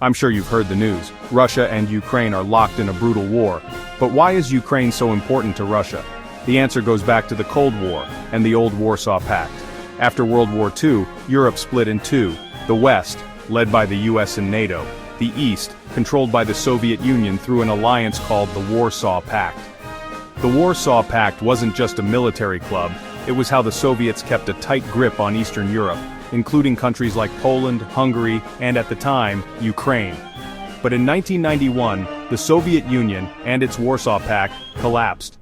I'm sure you've heard the news. Russia and Ukraine are locked in a brutal war. But why is Ukraine so important to Russia? The answer goes back to the Cold War and the old Warsaw Pact. After World War II, Europe split in two. The West, led by the US and NATO. The East, controlled by the Soviet Union through an alliance called the Warsaw Pact. The Warsaw Pact wasn't just a military club, it was how the Soviets kept a tight grip on Eastern Europe, including countries like Poland, Hungary, and at the time, Ukraine. But in 1991, the Soviet Union and its Warsaw Pact collapsed.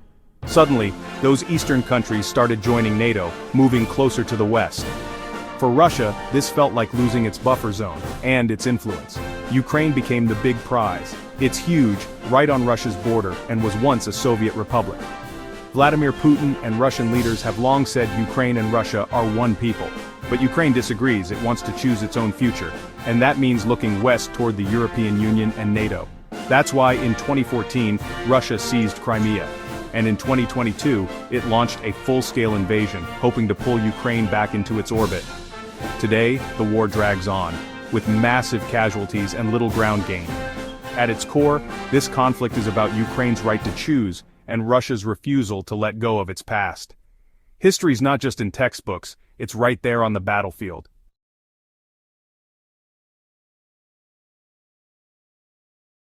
Suddenly, those eastern countries started joining NATO, moving closer to the West. For Russia, this felt like losing its buffer zone and its influence. Ukraine became the big prize. It's huge, right on Russia's border, and was once a Soviet republic. Vladimir Putin and Russian leaders have long said Ukraine and Russia are one people. But Ukraine disagrees. It wants to choose its own future, and that means looking west toward the European Union and NATO. That's why in 2014, Russia seized Crimea. And in 2022, it launched a full-scale invasion, hoping to pull Ukraine back into its orbit. Today, the war drags on, with massive casualties and little ground gain. At its core, this conflict is about Ukraine's right to choose, and Russia's refusal to let go of its past. History's not just in textbooks, it's right there on the battlefield.